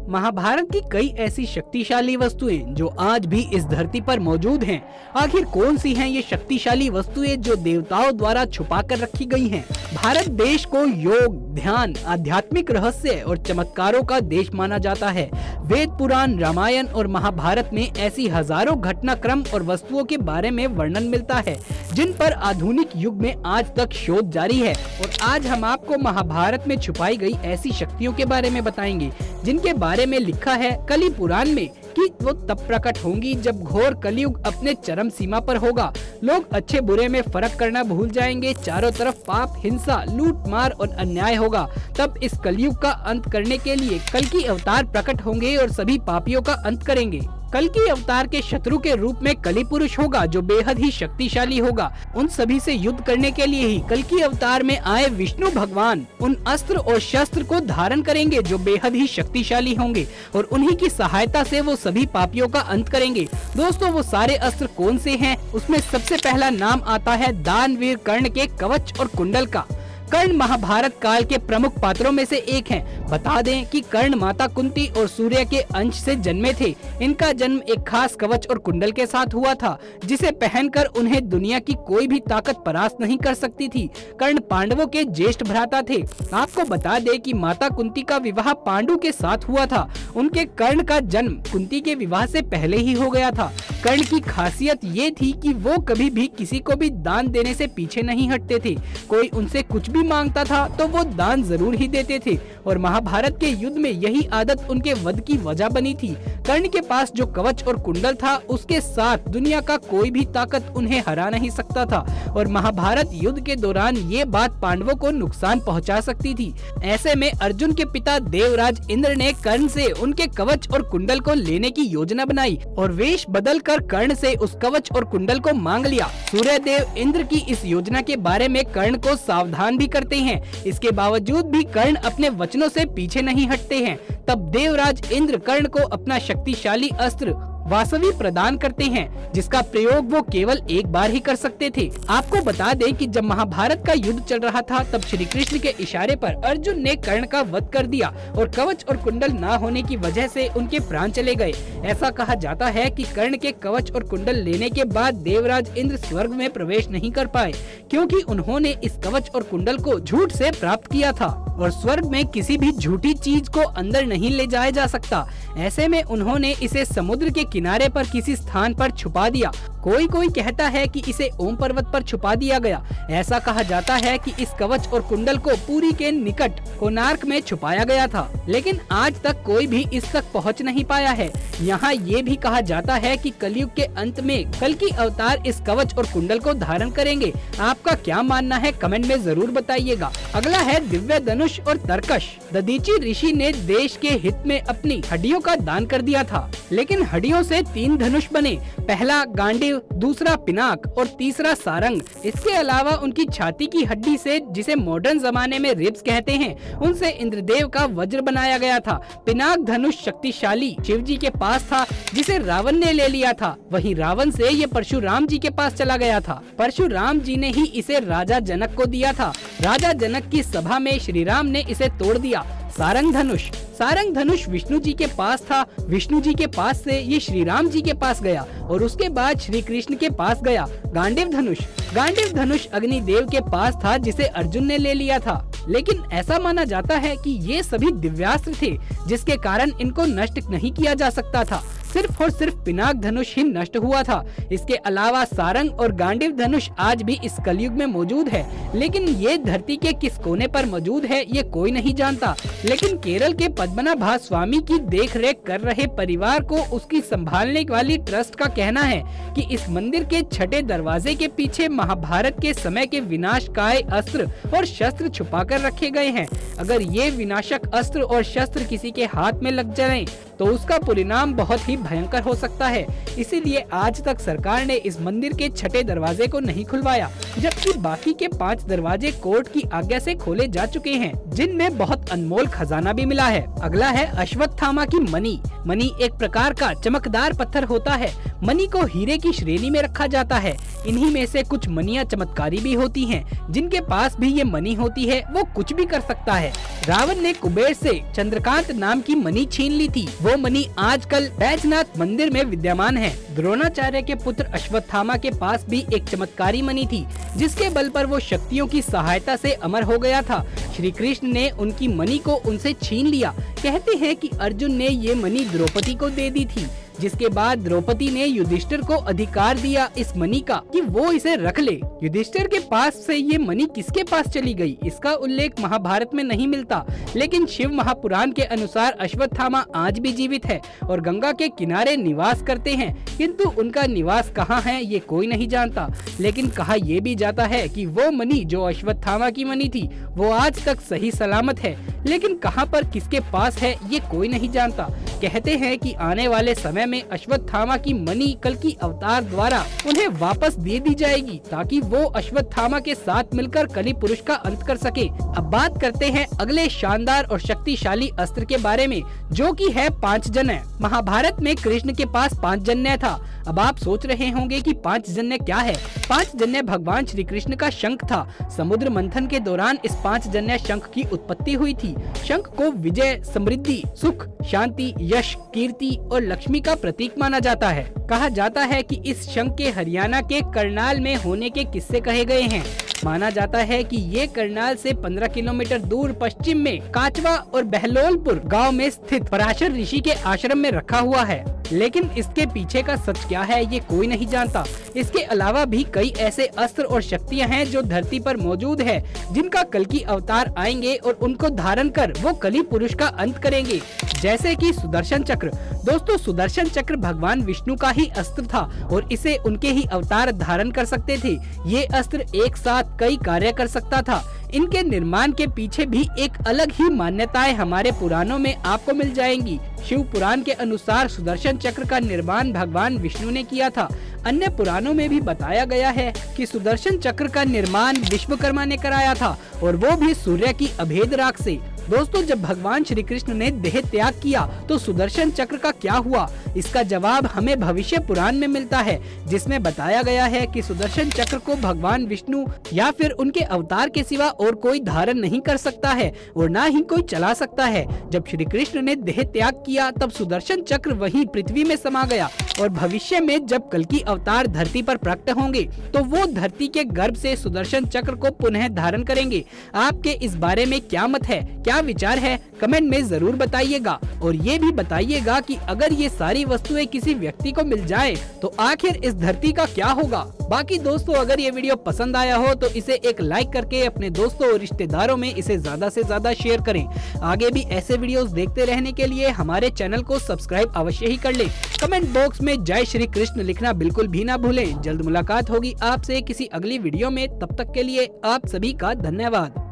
महाभारत की कई ऐसी शक्तिशाली वस्तुएं जो आज भी इस धरती पर मौजूद हैं। आखिर कौन सी हैं ये शक्तिशाली वस्तुएं जो देवताओं द्वारा छुपा कर रखी गई हैं? भारत देश को योग, ध्यान, आध्यात्मिक रहस्य और चमत्कारों का देश माना जाता है। वेद, पुराण, रामायण और महाभारत में ऐसी हजारों घटनाक्रम और वस्तुओं के बारे में वर्णन मिलता है जिन पर आधुनिक युग में आज तक शोध जारी है। और आज हम आपको महाभारत में छुपाई गई ऐसी शक्तियों के बारे में बताएंगे जिनके बारे में लिखा है कलि पुराण में कि वो तब प्रकट होंगी जब घोर कलयुग अपने चरम सीमा पर होगा। लोग अच्छे बुरे में फर्क करना भूल जाएंगे, चारों तरफ पाप, हिंसा, लूट मार और अन्याय होगा। तब इस कलयुग का अंत करने के लिए कल्कि अवतार प्रकट होंगे और सभी पापियों का अंत करेंगे। कल्कि अवतार के शत्रु के रूप में कलि पुरुष होगा जो बेहद ही शक्तिशाली होगा। उन सभी से युद्ध करने के लिए ही कल्कि अवतार में आए विष्णु भगवान उन अस्त्र और शस्त्र को धारण करेंगे जो बेहद ही शक्तिशाली होंगे और उन्हीं की सहायता से वो सभी पापियों का अंत करेंगे। दोस्तों, वो सारे अस्त्र कौन से हैं? उसमें सबसे पहला नाम आता है दानवीर कर्ण के कवच और कुंडल का। कर्ण महाभारत काल के प्रमुख पात्रों में से एक हैं। बता दें कि कर्ण माता कुंती और सूर्य के अंश से जन्मे थे। इनका जन्म एक खास कवच और कुंडल के साथ हुआ था जिसे पहनकर उन्हें दुनिया की कोई भी ताकत परास्त नहीं कर सकती थी। कर्ण पांडवों के ज्येष्ठ भ्राता थे। आपको बता दें कि माता कुंती का विवाह पांडु के साथ हुआ था। उनके कर्ण का जन्म कुंती के विवाह से पहले ही हो गया था। कर्ण की खासियत ये थी कि वो कभी भी किसी को भी दान देने से पीछे नहीं हटते थे। कोई उनसे कुछ भी मांगता था तो वो दान जरूर ही देते थे और महाभारत के युद्ध में यही आदत उनके वध की वजह बनी थी। कर्ण के पास जो कवच और कुंडल था उसके साथ दुनिया का कोई भी ताकत उन्हें हरा नहीं सकता था और महाभारत युद्ध के दौरान ये बात पांडवों को नुकसान पहुंचा सकती थी। ऐसे में अर्जुन के पिता देवराज इंद्र ने कर्ण से उनके कवच और कुंडल को लेने की योजना बनाई और वेश बदलकर कर्ण से उस कवच और कुंडल को मांग लिया। सूर्यदेव इंद्र की इस योजना के बारे में कर्ण को सावधान भी करते हैं। इसके बावजूद भी कर्ण अपने वचनों से पीछे नहीं हटते हैं। तब देवराज इंद्र कर्ण को अपना शक्तिशाली अस्त्र वासवी प्रदान करते हैं जिसका प्रयोग वो केवल एक बार ही कर सकते थे। आपको बता दें कि जब महाभारत का युद्ध चल रहा था तब श्री कृष्ण के इशारे पर अर्जुन ने कर्ण का वध कर दिया और कवच और कुंडल ना होने की वजह से उनके प्राण चले गए। ऐसा कहा जाता है कि कर्ण के कवच और कुंडल लेने के बाद देवराज इंद्र स्वर्ग में प्रवेश नहीं कर पाए क्योंकि उन्होंने इस कवच और कुंडल को झूठ से प्राप्त किया था और स्वर्ग में किसी भी झूठी चीज को अंदर नहीं ले जाया जा सकता। ऐसे में उन्होंने इसे समुद्र के किनारे पर किसी स्थान पर छुपा दिया। कोई कहता है कि इसे ओम पर्वत पर छुपा दिया गया। ऐसा कहा जाता है कि इस कवच और कुंडल को पुरी के निकट कोणार्क में छुपाया गया था, लेकिन आज तक कोई भी इस तक पहुंच नहीं पाया है। यहाँ ये भी कहा जाता है कि कलयुग के अंत में कल्कि अवतार इस कवच और कुंडल को धारण करेंगे। आपका क्या मानना है कमेंट में जरूर बताइएगा। अगला है दिव्य धनुष और तरकश। दधीची ऋषि ने देश के हित में अपनी हड्डियों का दान कर दिया था, लेकिन हड्डियों से 3 धनुष बने। पहला गांडीव, दूसरा पिनाक और तीसरा सारंग। इसके अलावा उनकी छाती की हड्डी से, जिसे मॉडर्न जमाने में रिब्स कहते हैं, उनसे इंद्रदेव का वज्र बनाया गया था। पिनाक धनुष शक्तिशाली शिव जी के पास था जिसे रावण ने ले लिया था। वहीं रावण से ये परशुराम जी के पास चला गया था। परशुराम जी ने ही इसे राजा जनक को दिया था। राजा जनक की सभा में श्री राम ने इसे तोड़ दिया। सारंग धनुष विष्णु जी के पास था। विष्णु जी के पास से ये श्री राम जी के पास गया और उसके बाद श्री कृष्ण के पास गया। गांडीव धनुष अग्निदेव के पास था जिसे अर्जुन ने ले लिया था, लेकिन ऐसा माना जाता है कि ये सभी दिव्यास्त्र थे जिसके कारण इनको नष्ट नहीं किया जा सकता था। सिर्फ और सिर्फ पिनाक धनुष ही नष्ट हुआ था। इसके अलावा सारंग और गांडीव धनुष आज भी इस कलयुग में मौजूद है, लेकिन ये धरती के किस कोने पर मौजूद है ये कोई नहीं जानता। लेकिन केरल के पद्मनाभ स्वामी की देखरेख कर रहे परिवार को उसकी संभालने वाली ट्रस्ट का कहना है कि इस मंदिर के छठे दरवाजे के पीछे महाभारत के समय के विनाशकारी अस्त्र और शस्त्र छुपा कर रखे गए हैं। अगर ये विनाशक अस्त्र और शस्त्र किसी के हाथ में लग जाएं, तो उसका परिणाम बहुत ही भयंकर हो सकता है। इसीलिए आज तक सरकार ने इस मंदिर के छठे दरवाजे को नहीं खुलवाया, जबकि बाकी के 5 दरवाजे कोर्ट की आज्ञा से खोले जा चुके हैं, जिनमें बहुत अनमोल खजाना भी मिला है। अगला है अश्वत्थामा की मणि। मणि एक प्रकार का चमकदार पत्थर होता है। मणि को हीरे की श्रेणी में रखा जाता है। इन्हीं में से कुछ मणियां चमत्कारी भी होती हैं। जिनके पास भी ये मणि होती है वो कुछ भी कर सकता है। रावण ने कुबेर से चंद्रकांत नाम की मणि छीन ली थी। वो मणि आजकल बैजनाथ मंदिर में विद्यमान है। द्रोणाचार्य के पुत्र अश्वत्थामा के पास भी एक चमत्कारी मणि थी, जिसके बल पर वो शक्तियों की सहायता से अमर हो गया था। श्री कृष्ण ने उनकी मणि को उनसे छीन लिया। कहते हैं कि अर्जुन ने ये मणि द्रौपदी को दे दी थी, जिसके बाद द्रौपदी ने युधिष्ठिर को अधिकार दिया इस मणि का कि वो इसे रख ले। युधिष्ठिर के पास से ये मणि किसके पास चली गई, इसका उल्लेख महाभारत में नहीं मिलता, लेकिन शिव महापुराण के अनुसार अश्वत्थामा आज भी जीवित है और गंगा के किनारे निवास करते हैं, किंतु उनका निवास कहाँ है ये कोई नहीं जानता। लेकिन कहा यह भी जाता है कि वो मणि जो अश्वत्थामा की मणि थी वो आज तक सही सलामत है, लेकिन कहाँ पर किसके पास है ये कोई नहीं जानता। कहते हैं कि आने वाले समय में अश्वत्थामा की मणि कल्कि अवतार द्वारा उन्हें वापस दे दी जाएगी, ताकि वो अश्वत्थामा के साथ मिलकर कली पुरुष का अंत कर सके। अब बात करते हैं अगले शानदार और शक्तिशाली अस्त्र के बारे में, जो कि है पांचजन्य। महाभारत में कृष्ण के पास पांचजन्य था। अब आप सोच रहे होंगे कि पांचजन्य क्या है। पांचजन्य भगवान श्री कृष्ण का शंख था। समुद्र मंथन के दौरान इस पांचजन्य शंख की उत्पत्ति हुई थी। शंख को विजय, समृद्धि, सुख, शांति, यश, कीर्ति और लक्ष्मी का प्रतीक माना जाता है। कहा जाता है कि इस शंख के हरियाणा के करनाल में होने के किस्से कहे गए हैं। माना जाता है कि ये करनाल से 15 किलोमीटर दूर पश्चिम में काचवा और बहलोलपुर गांव में स्थित पराशर ऋषि के आश्रम में रखा हुआ है, लेकिन इसके पीछे का सच क्या है ये कोई नहीं जानता। इसके अलावा भी कई ऐसे अस्त्र और शक्तियां हैं जो धरती पर मौजूद है, जिनका कल्कि अवतार आएंगे और उनको धारण कर वो कली पुरुष का अंत करेंगे, जैसे कि सुदर्शन चक्र। दोस्तों, सुदर्शन चक्र भगवान विष्णु का ही अस्त्र था और इसे उनके ही अवतार धारण कर सकते थे। ये अस्त्र एक साथ कई कार्य कर सकता था। इनके निर्माण के पीछे भी एक अलग ही मान्यताएं हमारे पुराणों में आपको मिल जाएंगी। शिव पुराण के अनुसार सुदर्शन चक्र का निर्माण भगवान विष्णु ने किया था। अन्य पुराणों में भी बताया गया है कि सुदर्शन चक्र का निर्माण विश्वकर्मा ने कराया था, और वो भी सूर्य की अभेद राख से। दोस्तों, जब भगवान श्री कृष्ण ने देह त्याग किया तो सुदर्शन चक्र का क्या हुआ, इसका जवाब हमें भविष्य पुराण में मिलता है, जिसमें बताया गया है कि सुदर्शन चक्र को भगवान विष्णु या फिर उनके अवतार के सिवा और कोई धारण नहीं कर सकता है और न ही कोई चला सकता है। जब श्री कृष्ण ने देह त्याग किया तब सुदर्शन चक्र वही पृथ्वी में समा गया, और भविष्य में जब कल्कि अवतार धरती पर प्रकट होंगे तो वो धरती के गर्भ से सुदर्शन चक्र को पुनः धारण करेंगे। आपके इस बारे में क्या मत है, क्या विचार है, कमेंट में जरूर बताइएगा। और ये भी बताइएगा कि अगर ये सारी वस्तुएं किसी व्यक्ति को मिल जाए तो आखिर इस धरती का क्या होगा। बाकी दोस्तों, अगर ये वीडियो पसंद आया हो तो इसे एक लाइक करके अपने दोस्तों और रिश्तेदारों में इसे ज्यादा से ज्यादा शेयर करें। आगे भी ऐसे वीडियोस देखते रहने के लिए हमारे चैनल को सब्सक्राइब अवश्य ही कर लें। कमेंट बॉक्स में जय श्री कृष्ण लिखना बिल्कुल भी ना भूलें। जल्द मुलाकात होगी आपसे किसी अगली वीडियो में, तब तक के लिए आप सभी का धन्यवाद।